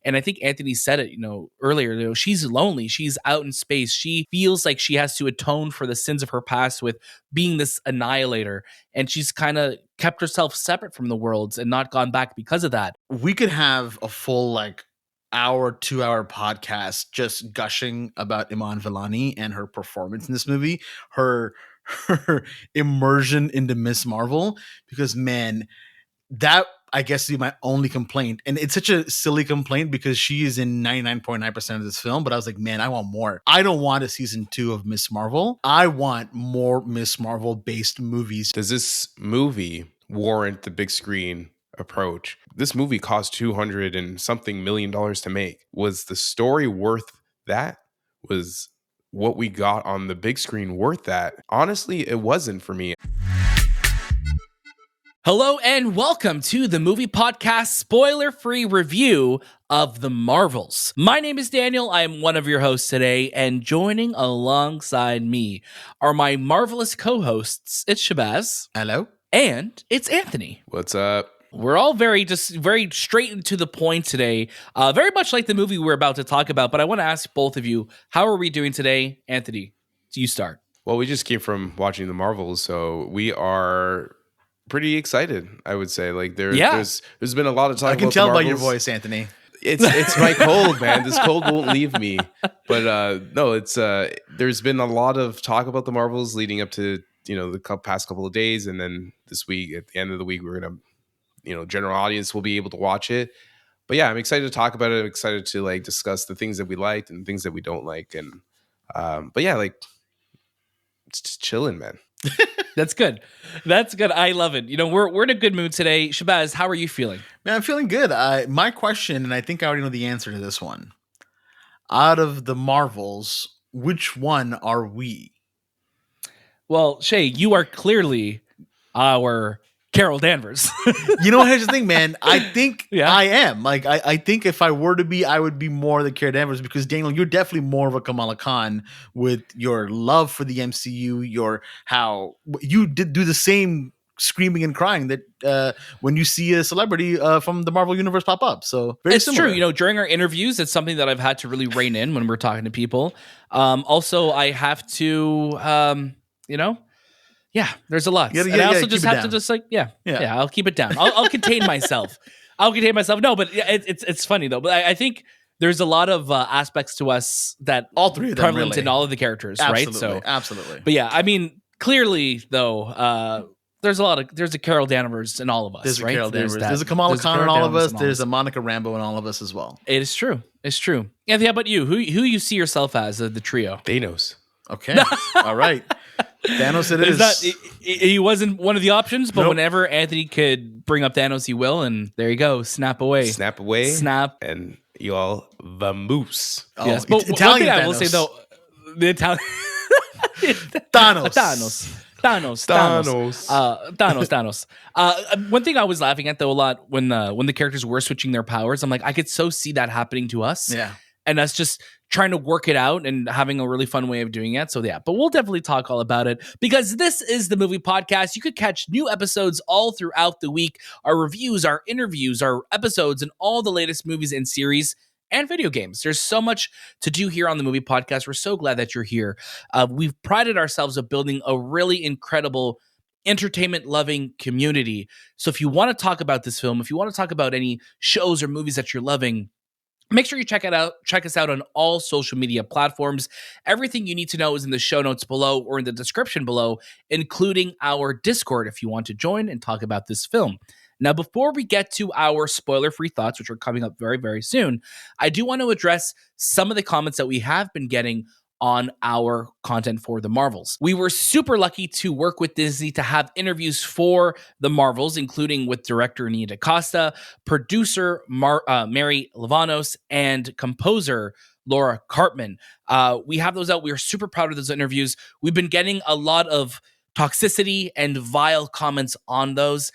And I think Anthony said it, earlier, she's lonely. She's out in space. She feels like she has to atone for the sins of her past with being this annihilator. And she's kind of kept herself separate from the worlds and not gone back because of that. We could have a full 2-hour podcast just gushing about Iman Vellani and her performance in this movie, her immersion into Miss Marvel, because man, that I guess is my only complaint. And it's such a silly complaint because she is in 99.9% of this film, but I was like, man, I want more. I don't want a season 2 of Miss Marvel. I want more Miss Marvel based movies. Does this movie warrant the big screen approach? This movie cost $200 and something million to make. Was the story worth that? Was what we got on the big screen worth that? Honestly, it wasn't for me. Hello and welcome to the movie podcast spoiler-free review of The Marvels. My name is Daniel. I am one of your hosts today, and joining alongside me are my marvelous co-hosts. It's Shahbaz. Hello. And it's Anthony. What's up? We're all very straight and to the point today, very much like the movie we're about to talk about, but I want to ask both of you, how are we doing today? Anthony, you start. Well, we just came from watching The Marvels, so we are pretty excited, I would say. There's been a lot of talk. I can about tell the by Marvels. your voice, Anthony. It's my cold, man. This cold won't leave me. But no, it's there's been a lot of talk about the Marvels leading up to the past couple of days, and then this week at the end of the week we're gonna general audience will be able to watch it. But yeah, I'm excited to talk about it. I'm excited to discuss the things that we liked and things that we don't like, and but yeah, it's just chilling, man. That's good. I love it. We're in a good mood today. Shahbaz, how are you feeling? Man, I'm feeling good. My question, and I think I already know the answer to this one. Out of the Marvels, which one are we? Well, Shay, you are clearly our Carol Danvers. Here's the thing, man. I think Yeah. I am. I think if I were to be, I would be more the Carol Danvers, because Daniel, you're definitely more of a Kamala Khan with your love for the MCU, how you did do the same screaming and crying that when you see a celebrity from the Marvel universe pop up. So very it's similar. true. During our interviews, it's something that I've had to really rein in when we're talking to people. Also, I have to, yeah, there's a lot. Yeah, and I also just have down. to I'll keep it down. I'll contain myself. No, but it's funny though. But I think there's a lot of aspects to us that all three of them prevalent really. in all of the characters, Absolutely, right? So absolutely. But yeah, I mean, clearly though, there's a Carol Danvers in all of us. There's right? a Carol Danvers. There's a Kamala Khan in all of us. There's a Monica Rambeau in all of us as well. It is true. It's true. Anthony, how about you? Who you see yourself as the trio? Thanos. Okay. All right. Thanos it is. He wasn't one of the options, but Nope. whenever Anthony could bring up Thanos, he will, and there you go. Snap away. Snap away. Snap. And you all Yes, Yes, but one Italian thing I will Thanos. say though, the Italian Thanos. Thanos. One thing I was laughing at though a lot when the characters were switching their powers, I'm like, I could so see that happening to us. Yeah. And us just trying to work it out and having a really fun way of doing it. So yeah, but we'll definitely talk all about it because this is the movie podcast. You could catch new episodes all throughout the week. Our reviews, our interviews, our episodes, and all the latest movies and series and video games. There's so much to do here on the movie podcast. We're so glad that you're here. We've prided ourselves of building a really incredible entertainment-loving community. So if you want to talk about this film, if you want to talk about any shows or movies that you're loving, make sure you check us out on all social media platforms. Everything you need to know is in the show notes below or in the description below, including our Discord if you want to join and talk about this film. Now, before we get to our spoiler-free thoughts, which are coming up very, very soon, I do want to address some of the comments that we have been getting on our content for the Marvels. We were super lucky to work with Disney to have interviews for the Marvels, including with director Nia DaCosta, producer Mary Livanos, and composer Laura Karpman. We have those out. We are super proud of those interviews. We've been getting a lot of toxicity and vile comments on those.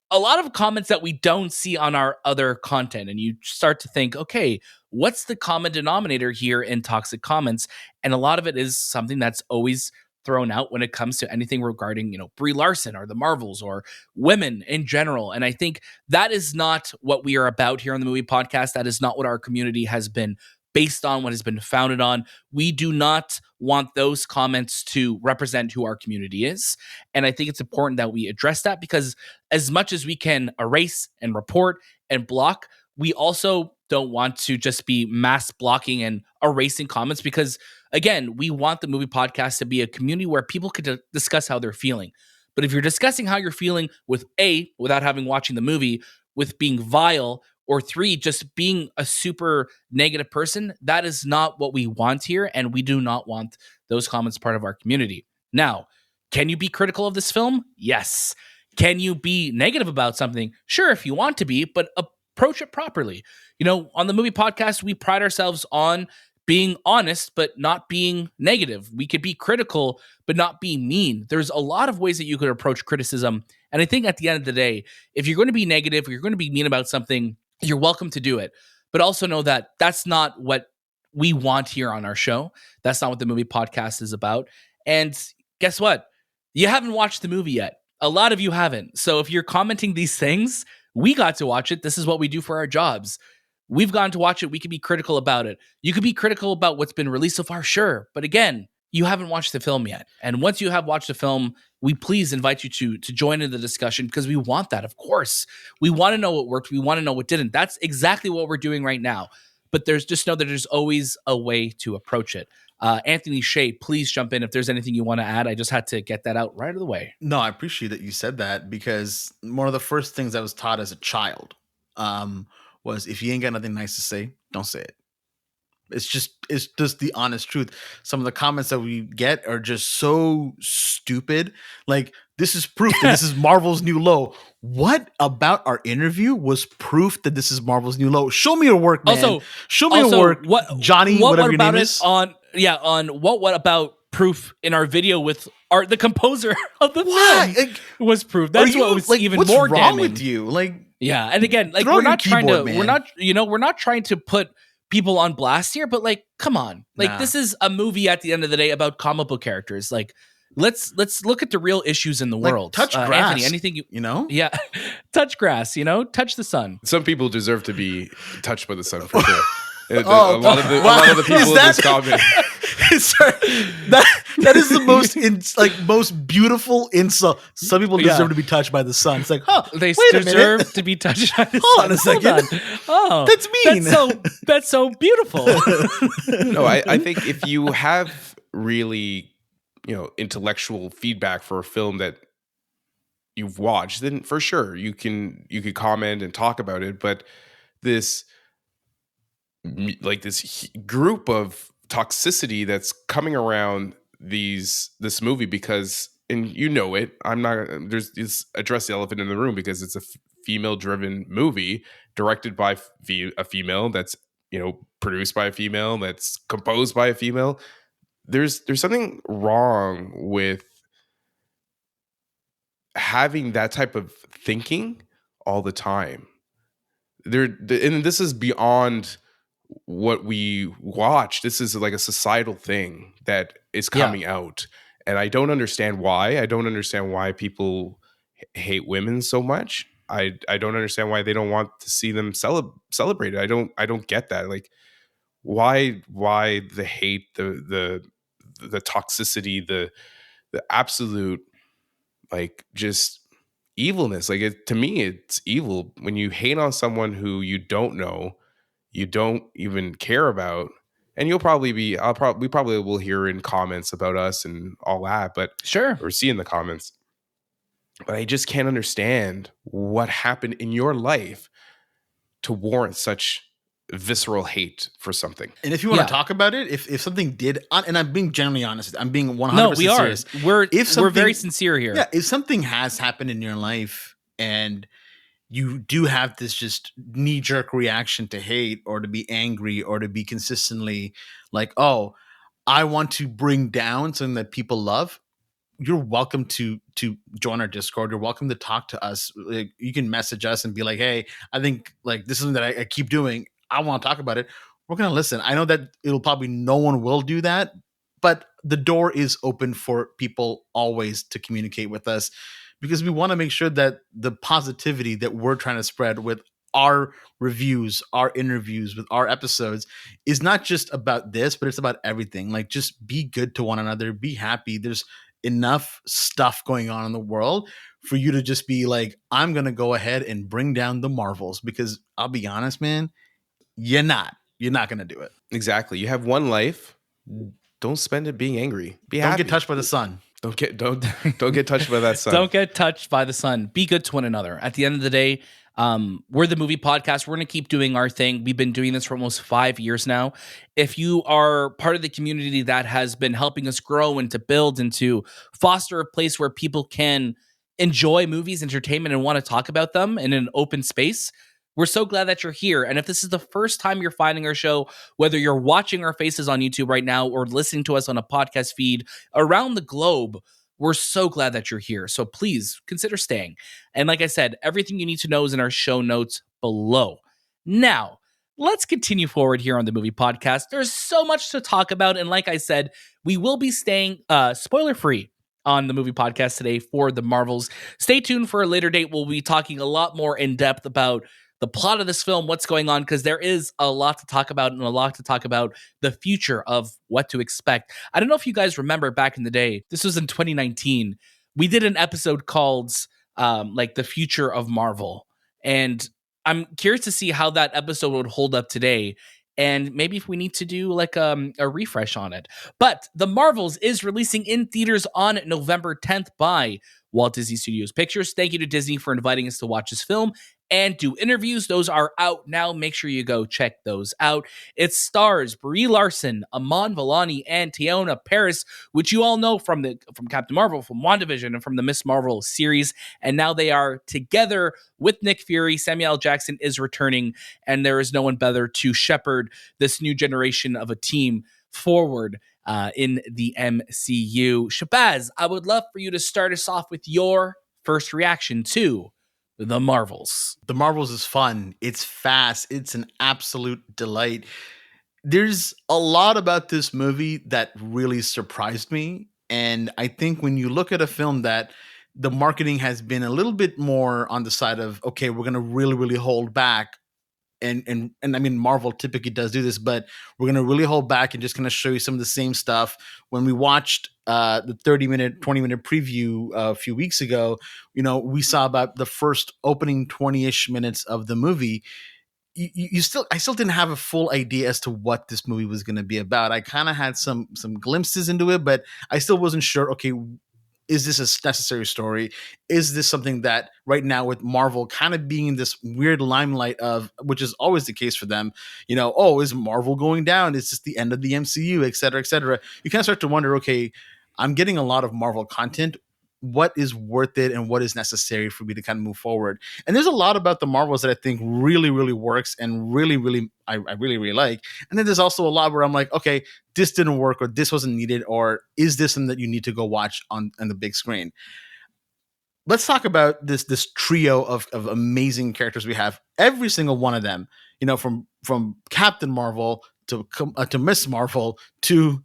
A lot of comments that we don't see on our other content. And you start to think, okay, what's the common denominator here in toxic comments? And a lot of it is something that's always thrown out when it comes to anything regarding, Brie Larson or the Marvels or women in general. And I think that is not what we are about here on the Movie Podcast. That is not what our community has been based on, what has been founded on. We do not want those comments to represent who our community is. And I think it's important that we address that, because as much as we can erase and report and block, we also don't want to just be mass blocking and erasing comments, because again, we want the Movie Podcast to be a community where people could discuss how they're feeling. But if you're discussing how you're feeling without having watching the movie, with being vile, or 3, just being a super negative person, that is not what we want here. And we do not want those comments part of our community. Now, can you be critical of this film? Yes. Can you be negative about something? Sure, if you want to be, but approach it properly. On the Movie Podcast, we pride ourselves on being honest, but not being negative. We could be critical, but not be mean. There's a lot of ways that you could approach criticism. And I think at the end of the day, if you're going to be negative, or you're going to be mean about something, you're welcome to do it. But also know that that's not what we want here on our show. That's not what the Movie Podcast is about. And guess what? You haven't watched the movie yet. A lot of you haven't. So if you're commenting these things, we got to watch it. This is what we do for our jobs. We've gotten to watch it. We can be critical about it. You could be critical about what's been released so far, sure. But again, you haven't watched the film yet. And once you have watched the film, we please invite you to join in the discussion, because we want that, of course. We want to know what worked. We want to know what didn't. That's exactly what we're doing right now. But just know that there's always a way to approach it. Anthony, Shay, please jump in if there's anything you want to add. I just had to get that out right out of the way. No, I appreciate that you said that, because one of the first things I was taught as a child was, if you ain't got nothing nice to say, don't say it. It's just the honest truth. Some of the comments that we get are just so stupid. Like, this is proof that this is Marvel's new low. What about our interview was proof that this is Marvel's new low? Show me your work, man. Show me your work, Johnny. Whatever your name is. On what about proof in our video with the composer of the film was proof. That's what was even what's more wrong damning with you. Yeah, and again, we're not trying to put people on blast here, but come on. This is a movie at the end of the day about comic book characters. Let's look at the real issues in the world. Touch grass. Anthony, anything you know? Yeah. Touch grass, touch the sun. Some people deserve to be touched by the sun, for sure. A lot of the people in this comment. Sorry, that is the most beautiful insult. Some people deserve to be touched by the sun. It's they deserve to be touched by the sun. Hold on a second. Oh, that's mean. That's so beautiful. No, I think if you have really, intellectual feedback for a film that you've watched, then for sure you could comment and talk about it. But this group of toxicity that's coming around this movie, because, and it, there's address the elephant in the room, because it's a female driven movie directed by a female, that's produced by a female, that's composed by a female. There's something wrong with having that type of thinking all the time. And this is beyond what we watch. This is like a societal thing that is coming out, and I don't understand why. I don't understand why people hate women so much. I don't understand why they don't want to see them celebrated. I don't get that. Why the hate, the toxicity, the absolute just evilness. To me, it's evil when you hate on someone who you don't know, you don't even care about, and we probably will hear in comments about us and all that, but sure, or see in the comments. But I just can't understand what happened in your life to warrant such visceral hate for something. And if you want to talk about it, if something did, and I'm being genuinely honest, I'm being 100% we are. serious. We're very sincere here. Yeah, if something has happened in your life and you do have this just knee-jerk reaction to hate or to be angry or to be consistently I want to bring down something that people love, you're welcome to join our Discord. You're welcome to talk to us. You can message us and be like, hey, I think this is something that I keep doing. I want to talk about it. We're going to listen. I know that no one will do that, but the door is open for people always to communicate with us, because we want to make sure that the positivity that we're trying to spread with our reviews, our interviews, with our episodes is not just about this, but it's about everything. Like, just be good to one another, be happy. There's enough stuff going on in the world for you to just be like, I'm going to go ahead and bring down the Marvels, because I'll be honest, man, you're not going to do it. Exactly. You have one life. Don't spend it being angry. Be Don't happy. get touched by the sun. Don't get touched by that sun. Don't get touched by the sun. Be good to one another. At the end of the day, we're the movie podcast. We're going to keep doing our thing. We've been doing this for almost 5 years now. If you are part of the community that has been helping us grow and to build and to foster a place where people can enjoy movies, entertainment, and want to talk about them in an open space, we're so glad that you're here. And if this is the first time you're finding our show, whether you're watching our faces on YouTube right now or listening to us on a podcast feed around the globe, we're so glad that you're here. So please consider staying. And like I said, everything you need to know is in our show notes below. Now, let's continue forward here on the movie podcast. There's so much to talk about. And like I said, we will be staying spoiler-free on the movie podcast today for the Marvels. Stay tuned for a later date. We'll be talking a lot more in depth about the plot of this film, what's going on, because there is a lot to talk about and a lot to talk about the future of what to expect. I don't know if you guys remember back in the day, this was in 2019, we did an episode called like the future of Marvel. And I'm curious to see how that episode would hold up today. And maybe if we need to do like a refresh on it. But The Marvels is releasing in theaters on November 10th by Walt Disney Studios Pictures. Thank you to Disney for inviting us to watch this film and do interviews. Those are out now. Make sure you go check those out. It stars Brie Larson, Iman Vellani, and Teyonah Parris, which you all know from Captain Marvel, from WandaVision, and from the Miss Marvel series. And now they are together with Nick Fury. Samuel L. Jackson is returning, and there is no one better to shepherd this new generation of a team forward in the MCU. Shahbaz, I would love for you to start us off with your first reaction to The Marvels. The Marvels is fun. It's fast. It's an absolute delight. There's a lot about this movie that really surprised me. And I think when you look at a film that the marketing has been a little bit more on the side of, okay, we're going to really, really hold back. And I mean, Marvel typically does do this, but we're going to really hold back and just kind of show you some of the same stuff. When we watched the 30-minute, 20-minute preview a few weeks ago, we saw about the first opening 20-ish minutes of the movie. I still didn't have a full idea as to what this movie was going to be about. I kind of had some glimpses into it, but I still wasn't sure, okay, is this a necessary story? Is this something that right now with Marvel kind of being in this weird limelight of, which is always the case for them, is Marvel going down? Is this the end of the MCU, et cetera, et cetera? You kind of start to wonder, okay, I'm getting a lot of Marvel content. What is worth it and what is necessary for me to kind of move forward? And there's a lot about the Marvels that I think really, really works and really, really, I really, really like. And then there's also a lot where I'm like, okay, this didn't work, or this wasn't needed, or is this something that you need to go watch on the big screen? Let's talk about this trio of amazing characters we have. Every single one of them, from Captain Marvel to Miss Marvel to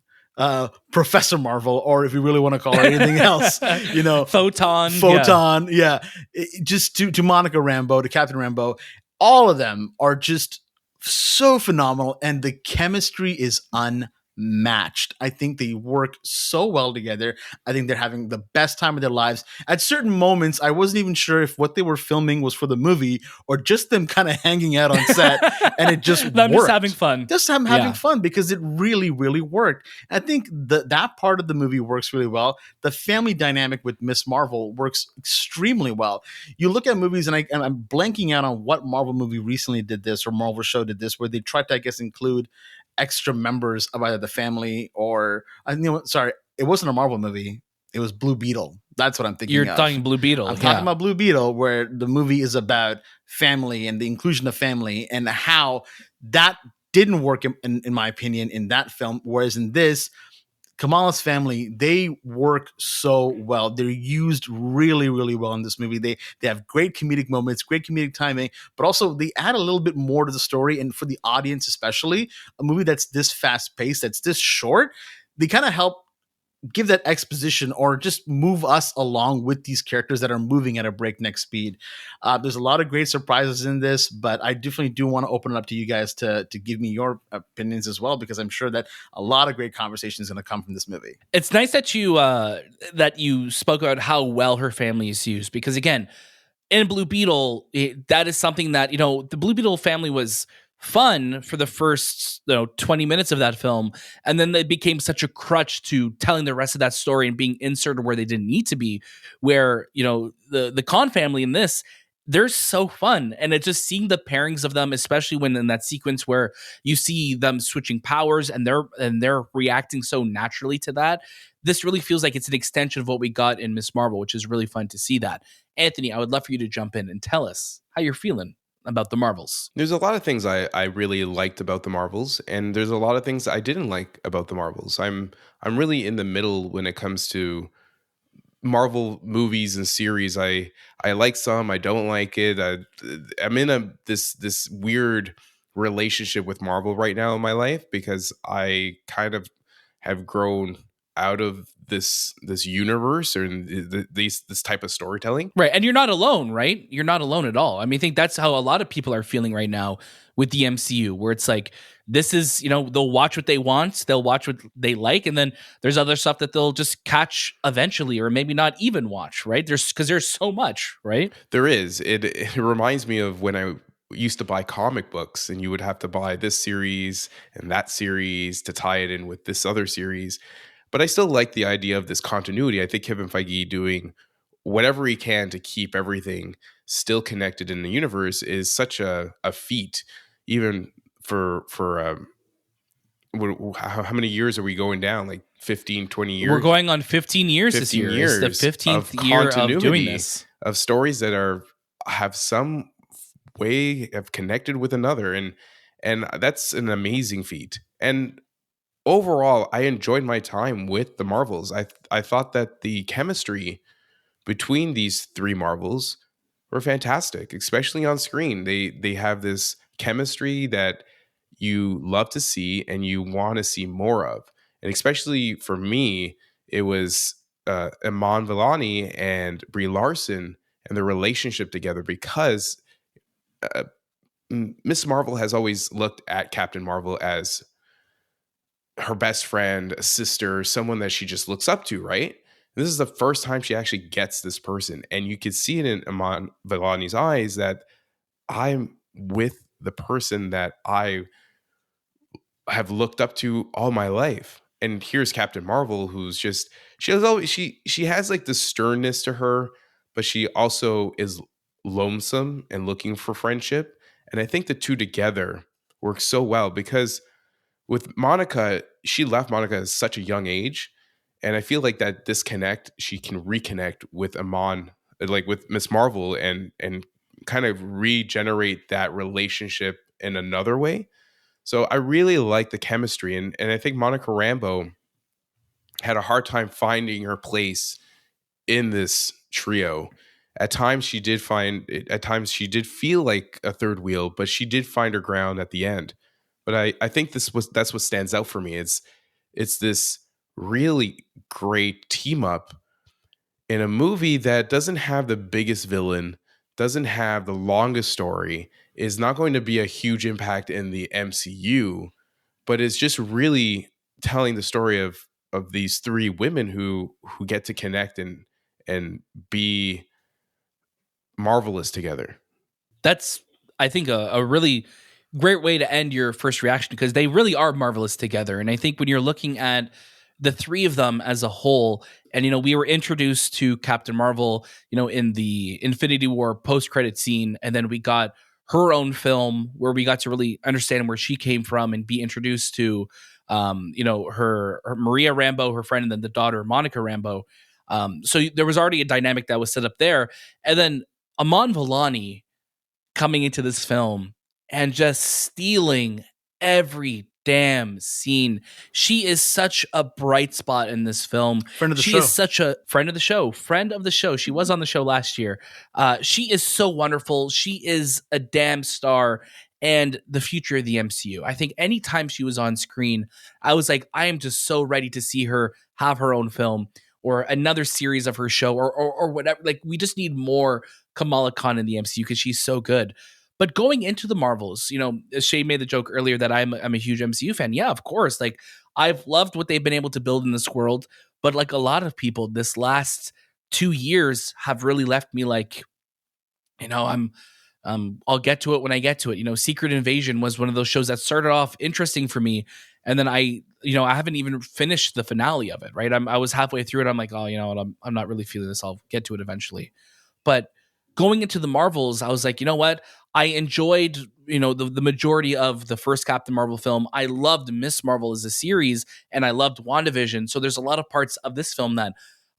Professor Marvel, or if you really want to call her anything else, Photon, yeah. Just to Monica Rambeau, to Captain Rambeau, all of them are just so phenomenal, and the chemistry is unmatched. I think they work so well together. I think they're having the best time of their lives. At certain moments, I wasn't even sure if what they were filming was for the movie or just them kind of hanging out on set, and it just worked. Just having fun. Just having fun, because it really, really worked. I think that part of the movie works really well. The family dynamic with Miss Marvel works extremely well. You look at movies, and I'm blanking out on what Marvel movie recently did this, or Marvel show did this, where they tried to, I guess, include extra members of either the family or it wasn't a Marvel movie. It was Blue Beetle. That's what I'm thinking of. You're talking Blue Beetle. I'm talking about Blue Beetle, where the movie is about family and the inclusion of family, and how that didn't work in my opinion in that film. Whereas in this, Kamala's family, they work so well. They're used really, really well in this movie. They have great comedic moments, great comedic timing, but also they add a little bit more to the story. And for the audience, especially, a movie that's this fast paced, that's this short, they kind of help give that exposition or just move us along with these characters that are moving at a breakneck speed. There's a lot of great surprises in this, but I definitely do want to open it up to you guys to give me your opinions as well, because I'm sure that a lot of great conversation is going to come from this movie. It's nice that you spoke about how well her family is used, because again, in Blue Beetle, that is something that, the Blue Beetle family was fun for the first 20 minutes of that film, and then it became such a crutch to telling the rest of that story and being inserted where they didn't need to be, where the Khan family in this, they're so fun, and it just seeing the pairings of them, especially when in that sequence where you see them switching powers and they're reacting so naturally to that. This really feels like it's an extension of what we got in Miss Marvel, which is really fun to see that. Anthony, I would love for you to jump in and tell us how you're feeling about the Marvels. There's a lot of things I really liked about the Marvels, and there's a lot of things I didn't like about the Marvels. I'm really in the middle when it comes to Marvel movies and series. I like some, I don't like it. I'm in this weird relationship with Marvel right now in my life, because I kind of have grown out of this universe or this type of storytelling. Right. And you're not alone, right? You're not alone at all. I mean, I think that's how a lot of people are feeling right now with the MCU, where it's like, this is, they'll watch what they want, they'll watch what they like, and then there's other stuff that they'll just catch eventually, or maybe not even watch, right? Because there's so much, right? There is. It reminds me of when I used to buy comic books, and you would have to buy this series and that series to tie it in with this other series. But I still like the idea of this continuity. I think Kevin Feige doing whatever he can to keep everything still connected in the universe is such a feat, even for how many years are we going down? Like 15, 20 years? We're going on 15 years this year. Years it's the 15th year of doing this. Of stories that have some way of connected with another. And that's an amazing feat. And overall, I enjoyed my time with the Marvels. I thought that the chemistry between these three Marvels were fantastic, especially on screen. They have this chemistry that you love to see and you want to see more of. And especially for me, it was Iman Vellani and Brie Larson and the relationship together, because Miss Marvel has always looked at Captain Marvel as her best friend, a sister, someone that she just looks up to, right? This is the first time she actually gets this person. And you could see it in Iman Vellani's eyes that I'm with the person that I have looked up to all my life. And here's Captain Marvel, who's just, she has like the sternness to her, but she also is lonesome and looking for friendship. And I think the two together work so well, because with Monica, she left Monica at such a young age. And I feel like that disconnect, she can reconnect with Iman, like with Miss Marvel, and kind of regenerate that relationship in another way. So I really like the chemistry. And I think Monica Rambeau had a hard time finding her place in this trio. At times she did feel like a third wheel, but she did find her ground at the end. But I think that's what stands out for me. It's this really great team up in a movie that doesn't have the biggest villain, doesn't have the longest story, is not going to be a huge impact in the MCU, but is just really telling the story of these three women who get to connect and be marvelous together. That's, I think, a really great way to end your first reaction, because they really are marvelous together. And I think when you're looking at the three of them as a whole, and we were introduced to Captain Marvel, in the Infinity War post-credit scene, and then we got her own film where we got to really understand where she came from and be introduced to her Maria Rambeau, her friend, and then the daughter Monica Rambeau. So there was already a dynamic that was set up there. And then Iman Vellani coming into this film and just stealing every damn scene. She is such a bright spot in this film. She is such a friend of the show. She was on the show last year. She is so wonderful. She is a damn star. and the future of the MCU. I think anytime she was on screen, I was like, I am just so ready to see her have her own film or another series of her show or whatever. Like, we just need more Kamala Khan in the MCU because she's so good. But going into the Marvels, Shay made the joke earlier that I'm a huge MCU fan. Yeah, of course. Like, I've loved what they've been able to build in this world, but like a lot of people, this last 2 years have really left me like, I'll get to it when I get to it. Secret Invasion was one of those shows that started off interesting for me, and then I haven't even finished the finale of it. Right, I was halfway through it. I'm like, oh, you know what? I'm not really feeling this. I'll get to it eventually. But going into the Marvels, I was like, you know what? I enjoyed the majority of the first Captain Marvel film. I loved Miss Marvel as a series, and I loved WandaVision. So there's a lot of parts of this film that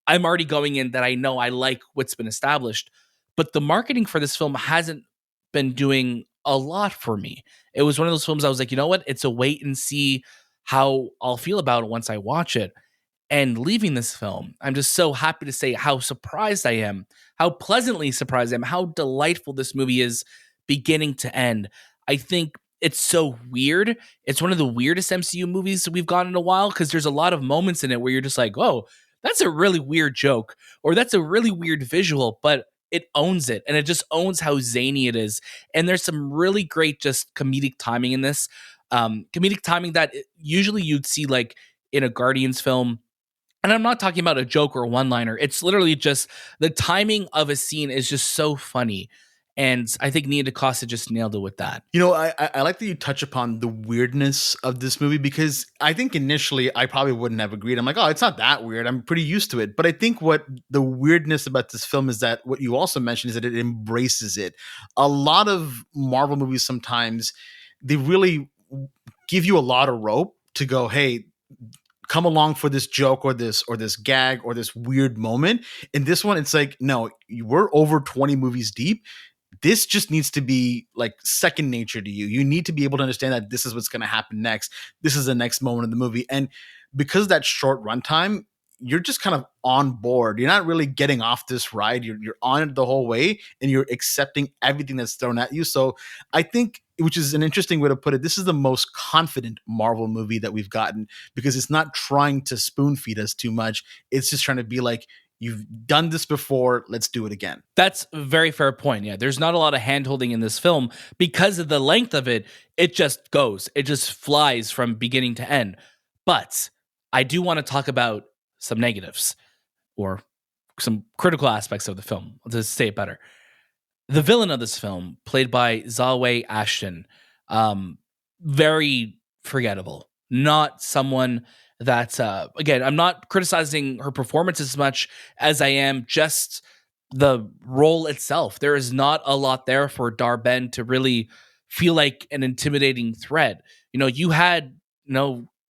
I'm already going in that I know I like what's been established. But the marketing for this film hasn't been doing a lot for me. It was one of those films I was like, you know what? It's a wait and see how I'll feel about it once I watch it. And leaving this film, I'm just so happy to say how surprised I am, how pleasantly surprised I am, how delightful this movie is beginning to end. I think it's so weird. It's one of the weirdest MCU movies we've gotten in a while because there's a lot of moments in it where you're just like, oh, that's a really weird joke or that's a really weird visual, but it owns it, and it just owns how zany it is. And there's some really great just comedic timing in this. Comedic timing that usually you'd see like in a Guardians film. And I'm not talking about a joke or a one-liner. It's literally just the timing of a scene is just so funny. And I think Nia DaCosta just nailed it with that. I like that you touch upon the weirdness of this movie because I think initially I probably wouldn't have agreed. I'm like, oh, it's not that weird. I'm pretty used to it. But I think what the weirdness about this film is that what you also mentioned is that it embraces it. A lot of Marvel movies sometimes, they really give you a lot of rope to go, hey, come along for this joke or this gag or this weird moment. In this one, it's like, no, we're over 20 movies deep. This just needs to be like second nature to you. You need to be able to understand that this is what's going to happen next. This is the next moment of the movie. And because of that short runtime, you're just kind of on board. You're not really getting off this ride. You're on it the whole way and you're accepting everything that's thrown at you. So I think, which is an interesting way to put it, this is the most confident Marvel movie that we've gotten because it's not trying to spoon feed us too much. It's just trying to be like, you've done this before, let's do it again. That's a very fair point. Yeah, there's not a lot of hand-holding in this film because of the length of it. It just goes. It just flies from beginning to end. But I do want to talk about some negatives or some critical aspects of the film, to say it better. The villain of this film, played by Zawe Ashton, very forgettable. Not someone that, again, I'm not criticizing her performance as much as I am just the role itself. There is not a lot there for Dar-Benn to really feel like an intimidating threat. You had,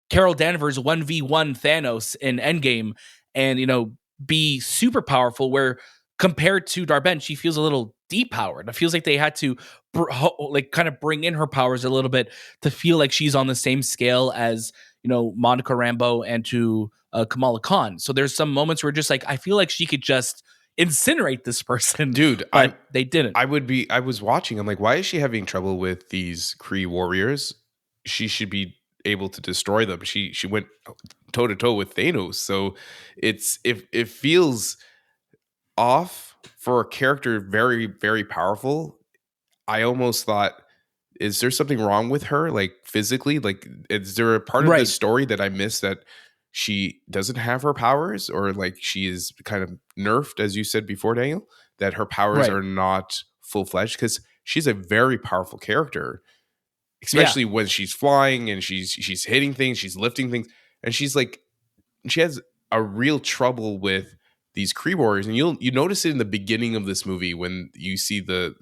Carol Danvers 1v1 Thanos in Endgame and, be super powerful, where compared to Dar-Benn, she feels a little depowered. It feels like they had to kind of bring in her powers a little bit to feel like she's on the same scale as, Monica Rambeau and to Kamala Khan. So there's some moments where just like, I feel like she could just incinerate this person. Dude, but they didn't. I was watching. I'm like, why is she having trouble with these Kree warriors? She should be able to destroy them. She went toe to toe with Thanos. So it feels off for a character very, very powerful. I almost thought, is there something wrong with her, like physically? Like, is there a part of Right. this story that I missed that she doesn't have her powers, or like she is kind of nerfed, as you said before, Daniel, that her powers Right. are not full fledged? Because she's a very powerful character, especially when she's flying and she's hitting things, she's lifting things, and she's like, she has a real trouble with these Kree warriors. And you notice it in the beginning of this movie when you see the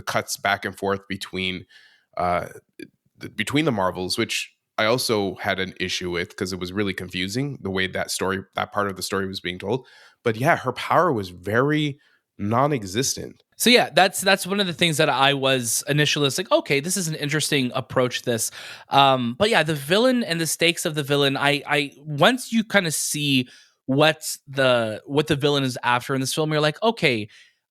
cuts back and forth between the Marvels, which I also had an issue with because it was really confusing the way that part of the story was being told. But yeah, her power was very non-existent. So yeah, that's one of the things that I was initially like, okay, this is an interesting approach to this. But yeah, the villain and the stakes of the villain, I once you kind of see what the villain is after in this film, you're like, okay,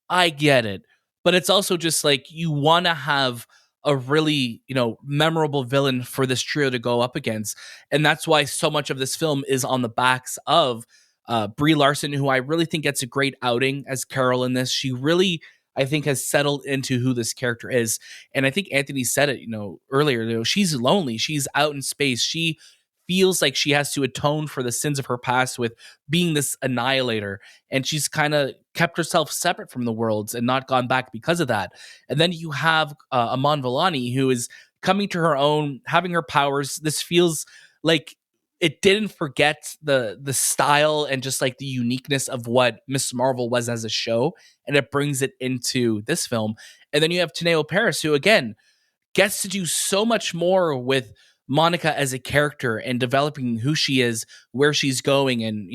I get it. But it's also just like you want to have a really, memorable villain for this trio to go up against. And that's why so much of this film is on the backs of Brie Larson, who I really think gets a great outing as Carol in this. She really, I think, has settled into who this character is. And I think Anthony said it, earlier, she's lonely. She's out in space. She feels like she has to atone for the sins of her past with being this annihilator. And she's kind of kept herself separate from the worlds and not gone back because of that. And then you have Iman Vellani, who is coming to her own, having her powers. This feels like it didn't forget the style and just like the uniqueness of what Miss Marvel was as a show, and it brings it into this film. And then you have Teyonah Parris, who again gets to do so much more with Monica as a character and developing who she is, where she's going, and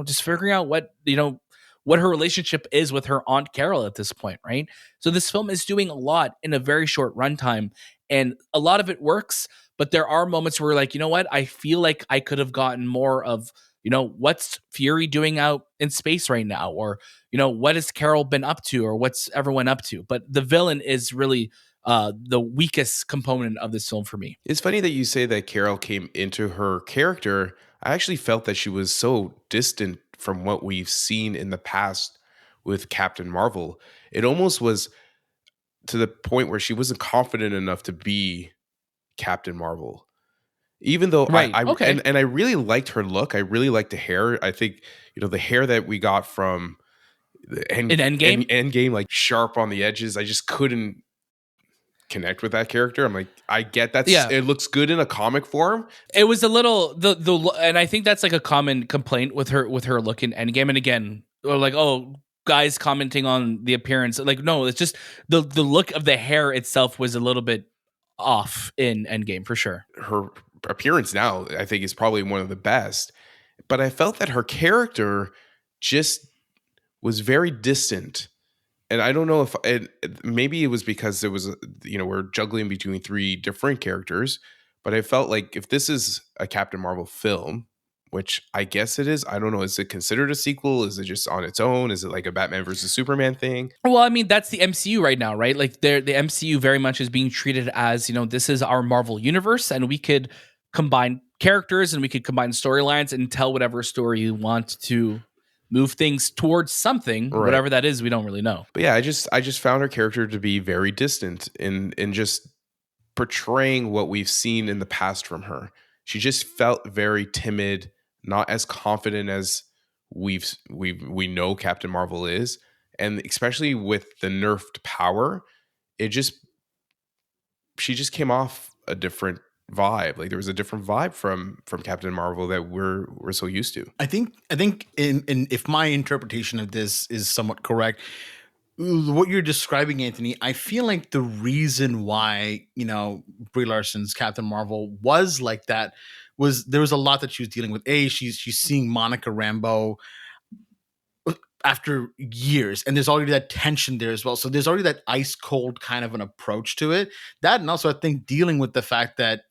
just figuring out what her relationship is with her Aunt Carol at this point, right? So this film is doing a lot in a very short runtime, and a lot of it works, but there are moments where like, you know what? I feel like I could have gotten more of, what's Fury doing out in space right now? Or, what has Carol been up to? Or what's everyone up to? But the villain is really the weakest component of this film for me. It's funny that you say that Carol came into her character. I actually felt that she was so distant from what we've seen in the past with Captain Marvel. It almost was to the point where she wasn't confident enough to be Captain Marvel. Even though Right. Okay. And I really liked her look. I really liked the hair. I think, the hair that we got from the Endgame, like sharp on the edges. I just couldn't connect with that character. I'm like, I get that. Yeah. It looks good in a comic form. It was a little and I think that's like a common complaint with her look in Endgame. And again, or like, oh, guys commenting on the appearance. Like, no, it's just the look of the hair itself was a little bit off in Endgame for sure. Her appearance now, I think, is probably one of the best. But I felt that her character just was very distant. And I don't know if maybe it was because there was, we're juggling between three different characters, but I felt like if this is a Captain Marvel film, which I guess it is, I don't know, is it considered a sequel? Is it just on its own? Is it like a Batman versus Superman thing? Well, I mean, that's the MCU right now, right? Like the MCU very much is being treated as, this is our Marvel universe, and we could combine characters and we could combine storylines and tell whatever story you want to move things towards something, right. Whatever that is, we don't really know. But yeah, I just found her character to be very distant in just portraying what we've seen in the past from her. She just felt very timid, not as confident as we know Captain Marvel is, and especially with the nerfed power, she just came off a different vibe. Like there was a different vibe from Captain Marvel that we're so used to. I think in if my interpretation of this is somewhat correct, what you're describing, Anthony, I feel like the reason why, Brie Larson's Captain Marvel was like that was there was a lot that she was dealing with. She's seeing Monica Rambeau after years, and there's already that tension there as well. So there's already that ice cold kind of an approach to it. That, and also I think dealing with the fact that,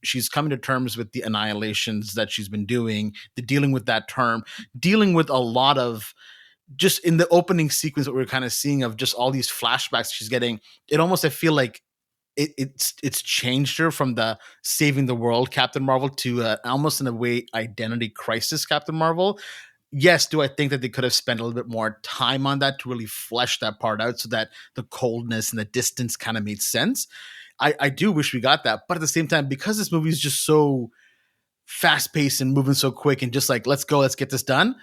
she's coming to terms with the annihilations that she's been doing, the dealing with that term, dealing with a lot of just in the opening sequence that we're kind of seeing of just all these flashbacks she's getting. It almost, I feel like it's changed her from the saving the world Captain Marvel to almost in a way identity crisis Captain Marvel. Yes, do I think that they could have spent a little bit more time on that to really flesh that part out so that the coldness and the distance kind of made sense? I do wish we got that. But at the same time, because this movie is just so fast-paced and moving so quick and just like, let's go, let's get this done,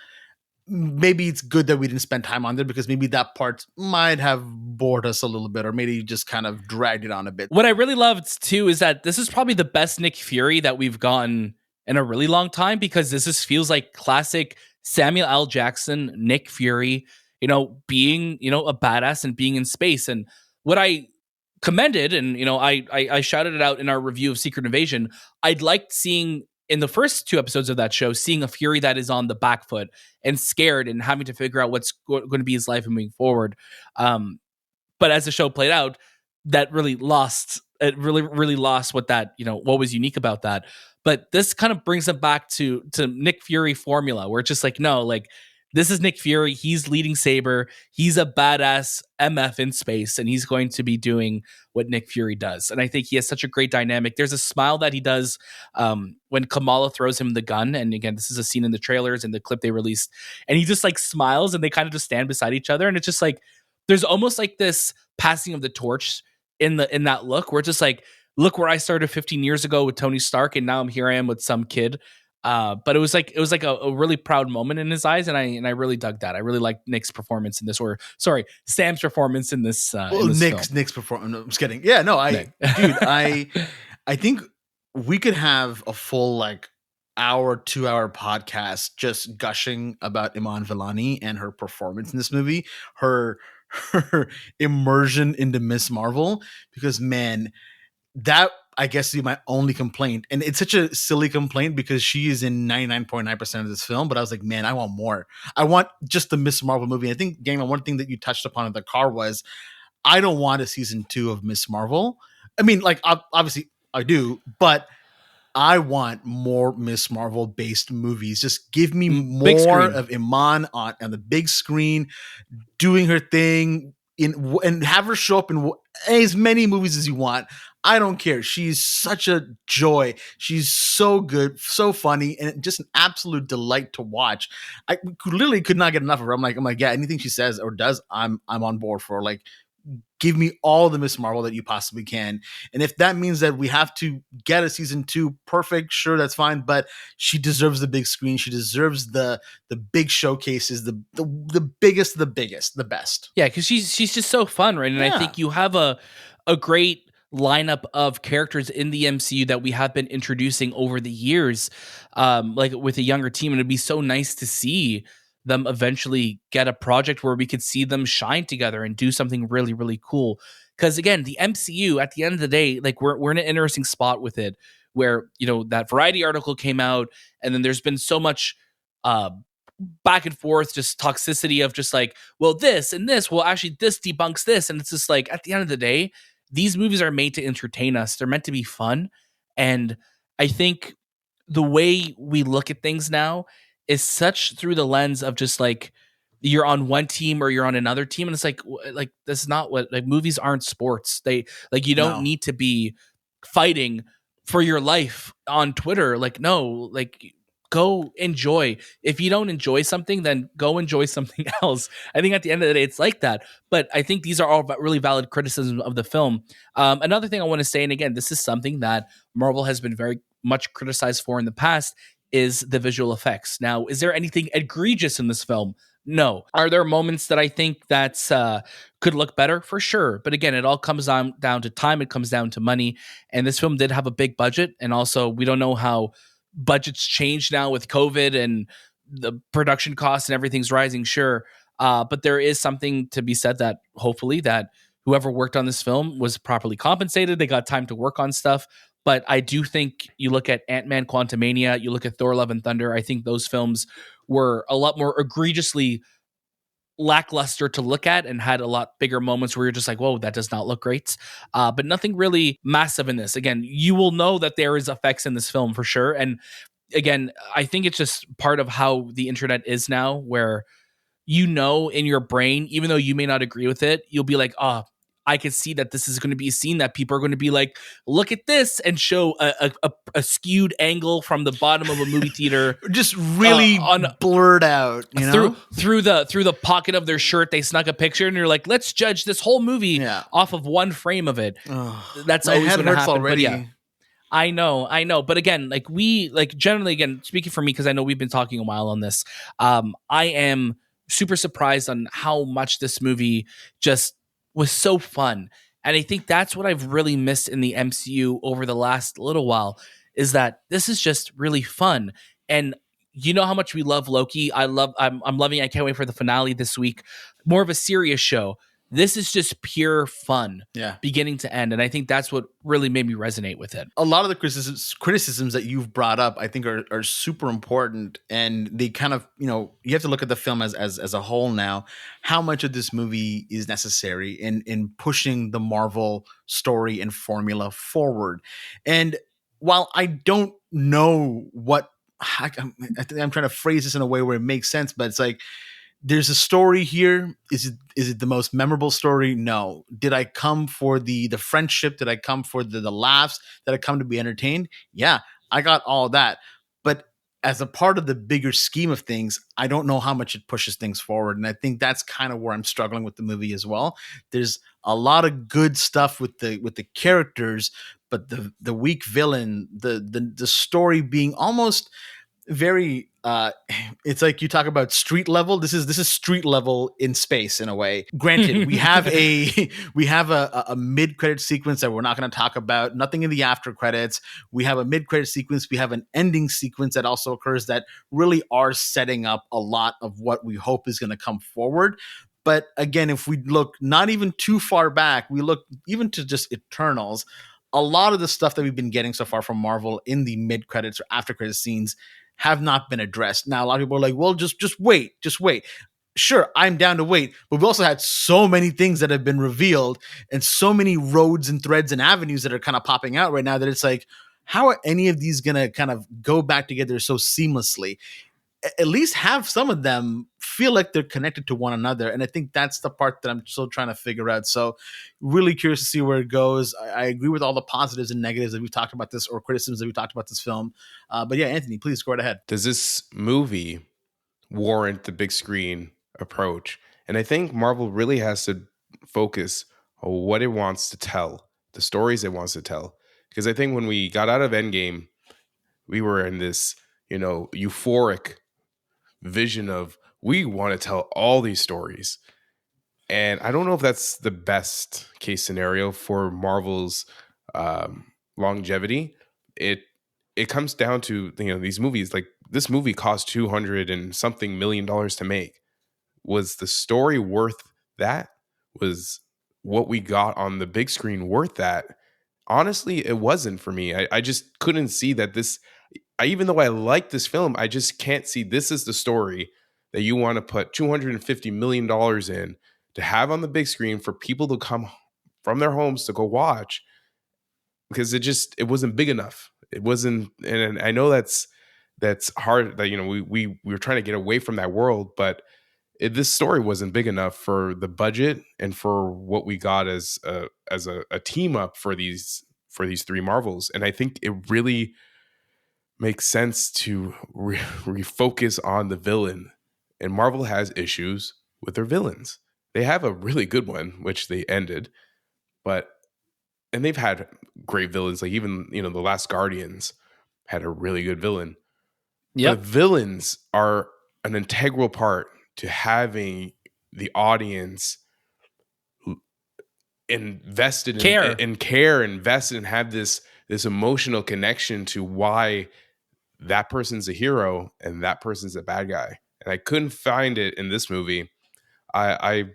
maybe it's good that we didn't spend time on there, because maybe that part might have bored us a little bit, or maybe just kind of dragged it on a bit. What I really loved, too, is that this is probably the best Nick Fury that we've gotten in a really long time, because this just feels like classic Samuel L. Jackson, Nick Fury, being, a badass and being in space. And what I commended, and, I shouted it out in our review of Secret Invasion, I'd liked seeing in the first two episodes of that show, seeing a Fury that is on the back foot and scared and having to figure out what's going to be his life moving forward. But as the show played out, that really lost, it really lost what that, what was unique about that. But this kind of brings it back to Nick Fury formula, where it's just like, no, like this is Nick Fury. He's leading Saber. He's a badass MF in space, and he's going to be doing what Nick Fury does. And I think he has such a great dynamic. There's a smile that he does when Kamala throws him the gun. And again, this is a scene in the trailers and the clip they released. And he just like smiles, and they kind of just stand beside each other. And it's just like there's almost like this passing of the torch in that look, where it's just like, look where I started 15 years ago with Tony Stark, and now I am with some kid. But it was like a really proud moment in his eyes, and I really dug that. I really liked Nick's performance in this, or sorry, Sam's performance in this. Well, in this Nick's performance. No, I'm just kidding. Yeah, no, I think we could have a full like hour, 2 hour podcast just gushing about Iman Vellani and her performance in this movie, her immersion into Miss Marvel, because man, that I guess is my only complaint. And it's such a silly complaint because she is in 99.9% of this film. But I was like, man, I want more. I want just the Miss Marvel movie. I think, Daniel, one thing that you touched upon in the car was I don't want a season 2 of Miss Marvel. I mean, like, obviously I do, but I want more Miss Marvel based movies. Just give me more of Iman on the big screen doing her thing and have her show up in as many movies as you want. I don't care. She's such a joy. She's so good, so funny, and just an absolute delight to watch. I literally could not get enough of her. I'm like, yeah, anything she says or does, I'm on board for. Like, give me all the Miss Marvel that you possibly can. And if that means that we have to get a season 2, perfect, sure, that's fine. But she deserves the big screen. She deserves the big showcases, the biggest, the best. Yeah, because she's just so fun, right? And I think you have a great lineup of characters in the MCU that we have been introducing over the years, like with a younger team. And it'd be so nice to see them eventually get a project where we could see them shine together and do something really, really cool. Because again, the MCU, at the end of the day, like we're in an interesting spot with it, where, you know, that Variety article came out, and then there's been so much back and forth, just toxicity of just like, well, this and this, well, actually this debunks this. And it's just like, at the end of the day, these movies are made to entertain us. They're meant to be fun. And I think the way we look at things now is such through the lens of just like, you're on one team or you're on another team. And it's like this is not what, like, movies aren't sports. They like, you don't need to be fighting for your life on Twitter. Like, no, like, go enjoy. If you don't enjoy something, then go enjoy something else. I think at the end of the day, it's like that. But I think these are all really valid criticisms of the film. Another thing I want to say, and again, this is something that Marvel has been very much criticized for in the past, is the visual effects. Now, is there anything egregious in this film? No. Are there moments that I think that's could look better? For sure. But again, it all comes down to time. It comes down to money. And this film did have a big budget. And also, we don't know how budgets change now with COVID and the production costs and everything's rising, sure. But there is something to be said that hopefully that whoever worked on this film was properly compensated. They got time to work on stuff. But I do think you look at Ant-Man Quantumania, you look at Thor Love and Thunder, I think those films were a lot more egregiously lackluster to look at and had a lot bigger moments where you're just like, whoa, that does not look great. But nothing really massive in this. Again, you will know that there is effects in this film for sure. And again, I think it's just part of how the internet is now, where you know in your brain, even though you may not agree with it, you'll be like, oh, I can see that this is going to be a scene that people are going to be like, look at this, and show a skewed angle from the bottom of a movie theater, just really blurred out, you know, through the pocket of their shirt. They snuck a picture, and you're like, let's judge this whole movie off of one frame of it. That's always going to happen. Already. But yeah, I know. But again, like generally, again, speaking for me, because I know we've been talking a while on this, I am super surprised on how much this movie just was so fun. And I think that's what I've really missed in the MCU over the last little while, is that this is just really fun. And you know how much we love Loki. I'm loving it. I can't wait for the finale this week. More of a serious show. This is just pure fun, beginning to end. And I think that's what really made me resonate with it. A lot of the criticisms that you've brought up, I think are super important. And they kind of, you know, you have to look at the film as a whole now. How much of this movie is necessary in pushing the Marvel story and formula forward? And while I don't know what I'm trying to phrase this in a way where it makes sense, but it's like, there's a story here. Is it the most memorable story? No. Did I come for the friendship? Did I come for the laughs? Did I come to be entertained? Yeah, I got all that. But as a part of the bigger scheme of things, I don't know how much it pushes things forward. And I think that's kind of where I'm struggling with the movie as well. There's a lot of good stuff with the characters, but the weak villain, the story being almost very it's like you talk about street level. This is street level in space in a way. Granted, we have a mid-credit sequence that we're not going to talk about. Nothing in the after credits. We have a mid-credit sequence. We have an ending sequence that also occurs that really are setting up a lot of what we hope is going to come forward. But again, if we look not even too far back, we look even to just Eternals, a lot of the stuff that we've been getting so far from Marvel in the mid-credits or after-credits scenes have not been addressed. Now, a lot of people are like, well, just wait. Sure, I'm down to wait. But we also had so many things that have been revealed and so many roads and threads and avenues that are kind of popping out right now that it's like, how are any of these going to kind of go back together so seamlessly? At least have some of them feel like they're connected to one another. And I think that's the part that I'm still trying to figure out. So really curious to see where it goes. I agree with all the positives and negatives that we've talked about this, or criticisms that we talked about this film. But yeah, Anthony, please go right ahead. Does this movie warrant the big screen approach? And I think Marvel really has to focus on what it wants to tell, the stories it wants to tell. Because I think when we got out of Endgame, we were in this, euphoric vision of we want to tell all these stories. And I don't know if that's the best case scenario for Marvel's longevity. It comes down to these movies. Like, this movie cost $200 and something million to make. Was the story worth that? Was what we got on the big screen worth that? Honestly, it wasn't for me. I just couldn't see that this. Even though I like this film, I just can't see this is the story that you want to put $250 million in to have on the big screen for people to come from their homes to go watch, because it wasn't big enough. It wasn't, and I know that's hard. That we were trying to get away from that world, but this story wasn't big enough for the budget and for what we got as a team up for these three Marvels. And I think it really makes sense to refocus on the villain. And Marvel has issues with their villains. They have a really good one, which they ended, and they've had great villains. Like, even the Last Guardians had a really good villain. Yep. But villains are an integral part to having the audience invested in care, invested, and have this emotional connection to why that person's a hero and that person's a bad guy. And I couldn't find it in this movie. Zawe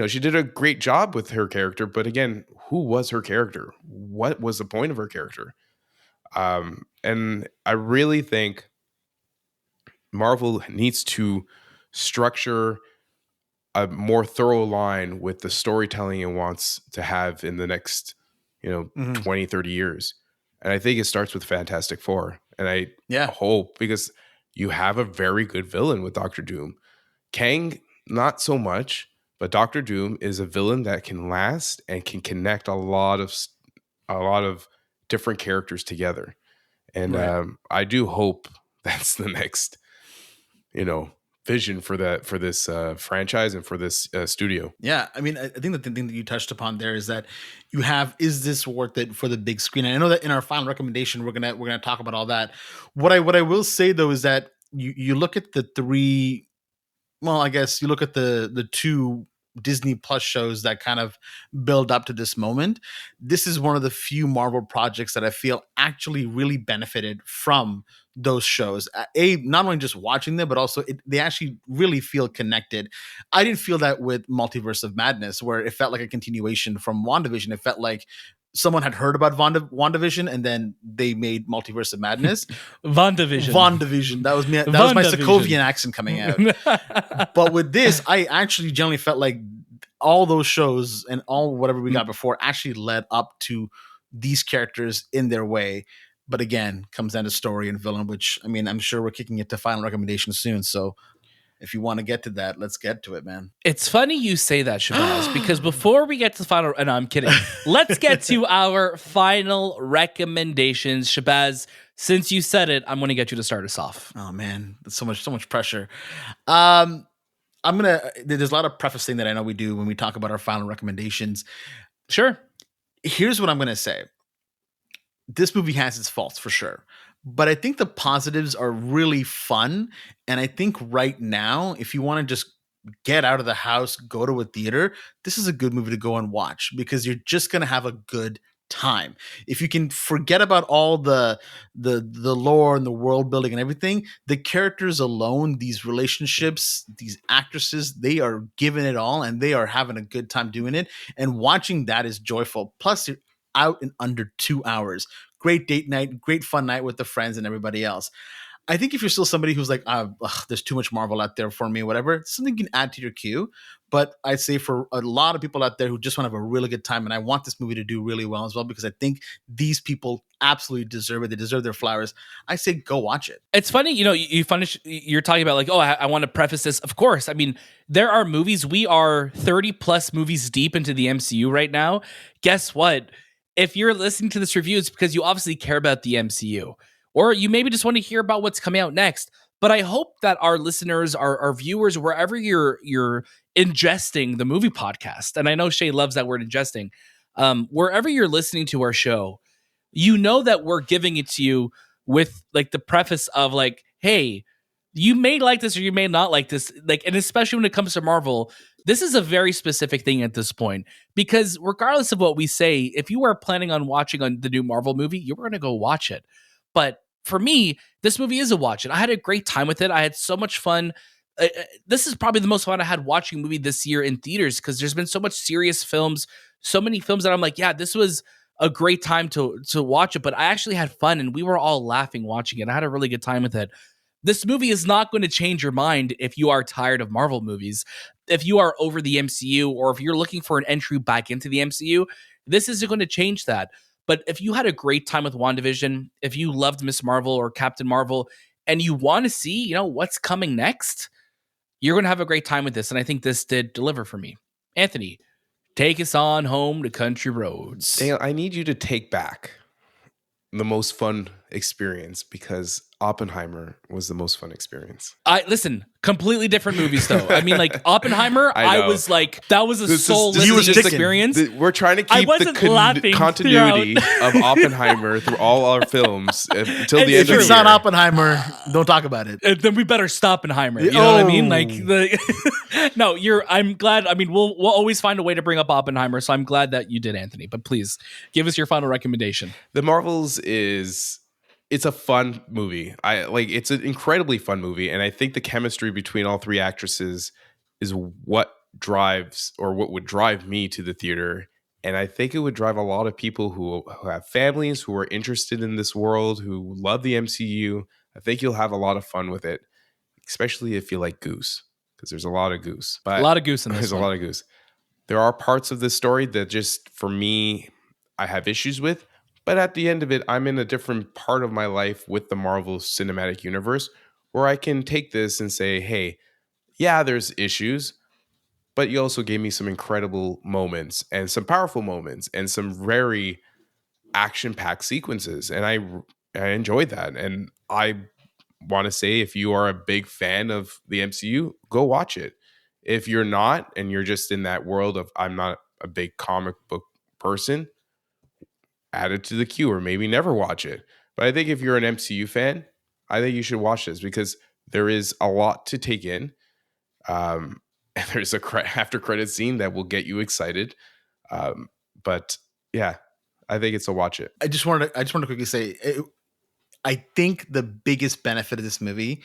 she did a great job with her character, but again, who was her character? What was the point of her character? And I really think Marvel needs to structure a more thorough line with the storytelling it wants to have in the next 20, 30 years. And I think it starts with Fantastic Four. And I hope, because you have a very good villain with Doctor Doom. Kang, not so much, but Doctor Doom is a villain that can last and can connect a lot of different characters together. And I do hope that's the next, vision for this franchise and for this studio. Yeah, I mean, I think the thing that you touched upon there is that is this worth it for the big screen? And I know that in our final recommendation we're gonna talk about all that. What I will say though is that you look at the three. Well, I guess you look at the two Disney Plus shows that kind of build up to this moment. This is one of the few Marvel projects that I feel actually really benefited from those shows. Not only just watching them, but also they actually really feel connected. I didn't feel that with Multiverse of Madness, where it felt like a continuation from WandaVision. It felt like someone had heard about WandaVision and then they made Multiverse of Madness. WandaVision. That was me. That was my Sokovian accent coming out. But with this, I actually generally felt like all those shows and all whatever we got before actually led up to these characters in their way. But again, comes down to story and villain, which, I mean, I'm sure we're kicking it to final recommendation soon. So if you want to get to that, let's get to it, man. It's funny you say that, Shahbaz, because before we get to the final, and no, I'm kidding. Let's get to our final recommendations. Shahbaz, since you said it, I'm going to get you to start us off. Oh man, that's so much pressure. There's a lot of prefacing that I know we do when we talk about our final recommendations. Sure. Here's what I'm going to say. This movie has its faults for sure, but I think the positives are really fun. And I think right now, if you want to just get out of the house, go to a theater, this is a good movie to go and watch because you're just going to have a good time. If you can forget about all the lore and the world building and everything, the characters alone, these relationships, these actresses, they are giving it all and they are having a good time doing it. And watching that is joyful. Plus, you're out in under 2 hours. Great date night, great fun night with the friends and everybody else. I think if you're still somebody who's like, there's too much Marvel out there for me, whatever, it's something you can add to your queue. But I'd say for a lot of people out there who just want to have a really good time, and I want this movie to do really well as well, because I think these people absolutely deserve it. They deserve their flowers. I say go watch it. It's funny, you're talking about like, oh, I want to preface this. Of course. I mean, there are movies. We are 30 plus movies deep into the MCU right now. Guess what? If you're listening to this review, it's because you obviously care about the MCU. Or you maybe just want to hear about what's coming out next. But I hope that our listeners, our viewers, wherever you're ingesting the movie podcast, and I know Shay loves that word ingesting, wherever you're listening to our show, you know that we're giving it to you with like the preface of like, hey, you may like this or you may not like this. Like, and especially when it comes to Marvel, this is a very specific thing at this point, because regardless of what we say, if you are planning on watching on the new Marvel movie, you're going to go watch it. But for me, this movie is a watch it. I had a great time with it. I had so much fun. This is probably the most fun I had watching a movie this year in theaters, because there's been so much serious films, so many films that I'm like, yeah, this was a great time to watch it. But I actually had fun and we were all laughing watching it. I had a really good time with it. This movie is not going to change your mind if you are tired of Marvel movies. If you are over the MCU, or if you're looking for an entry back into the MCU, this isn't going to change that. But if you had a great time with WandaVision, if you loved Miss Marvel or Captain Marvel, and you want to see, what's coming next, you're going to have a great time with this. And I think this did deliver for me. Anthony, take us on home to country roads. Daniel, I need you to take back the most fun experience, because Oppenheimer was the most fun experience. Listen, completely different movies though. I mean, like Oppenheimer, I was like, that was a soul-listening experience. We're trying to keep the continuity of Oppenheimer through all our films until the end of the year. If it's not Oppenheimer, don't talk about it. Then we better stop Oppenheimer. You know what I mean? Like no, I'm glad. I mean, we'll always find a way to bring up Oppenheimer, so I'm glad that you did, Anthony. But please give us your final recommendation. The Marvels it's a fun movie. It's an incredibly fun movie. And I think the chemistry between all three actresses is what would drive me to the theater. And I think it would drive a lot of people who have families, who are interested in this world, who love the MCU. I think you'll have a lot of fun with it, especially if you like Goose, because there's a lot of Goose. But a lot of Goose in this. There's a lot of Goose. There are parts of this story that just, for me, I have issues with. But at the end of it, I'm in a different part of my life with the Marvel Cinematic Universe where I can take this and say, hey, yeah, there's issues, but you also gave me some incredible moments and some powerful moments and some very action-packed sequences. And I enjoyed that. And I want to say, if you are a big fan of the MCU, go watch it. If you're not, and you're just in that world of, I'm not a big comic book person, add it to the queue, or maybe never watch it. But I think if you're an MCU fan, I think you should watch this, because there is a lot to take in. And there's a after credit scene that will get you excited. But yeah, I think it's a watch it. I just want to quickly say, I think the biggest benefit of this movie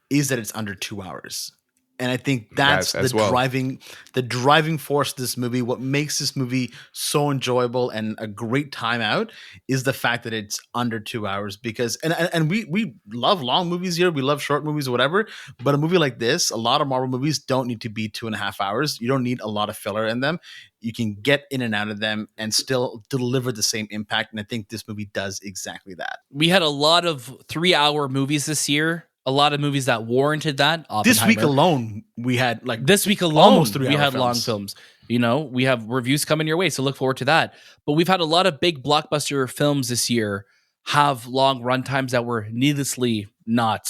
is that it's under 2 hours. And I think that's As the well. driving force of this movie. What makes this movie so enjoyable and a great time out is the fact that it's under 2 hours. Because and we love long movies here, we love short movies or whatever. But a movie like this, a lot of Marvel movies don't need to be 2.5 hours. You don't need a lot of filler in them. You can get in and out of them and still deliver the same impact. And I think this movie does exactly that. We had a lot of 3-hour movies this year. A lot of movies that warranted that. This week Oppenheimer. alone, we had This week alone, almost 3 we hour had long films. You know, we have reviews coming your way, so look forward to that. But we've had a lot of big blockbuster films this year have long runtimes that were needlessly not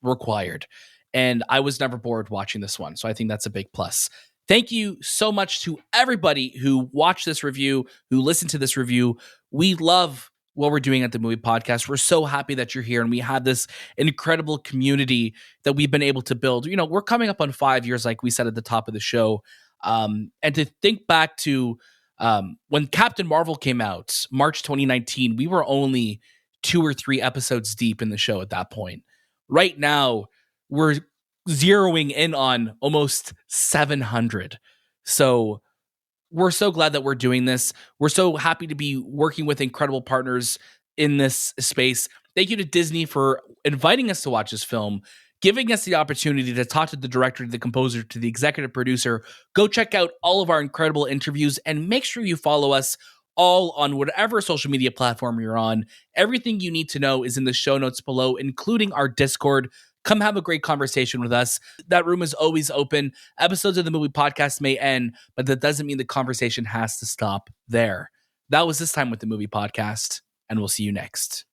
required. And I was never bored watching this one, so I think that's a big plus. Thank you so much to everybody who watched this review, who listened to this review. We love what we're doing at the Movie Podcast. We're so happy that you're here, and we have this incredible community that we've been able to build. You know, we're coming up on 5 years, like we said at the top of the show. And to think back to when Captain Marvel came out, March 2019, we were only 2 or 3 episodes deep in the show at that point. Right now, we're zeroing in on almost 700. So we're so glad that we're doing this. We're so happy to be working with incredible partners in this space. Thank you to Disney for inviting us to watch this film, giving us the opportunity to talk to the director, to the composer, to the executive producer. Go check out all of our incredible interviews and make sure you follow us all on whatever social media platform you're on. Everything you need to know is in the show notes below, including our Discord. Come have a great conversation with us. That room is always open. Episodes of the Movie Podcast may end, but that doesn't mean the conversation has to stop there. That was This Time with the Movie Podcast, and we'll see you next.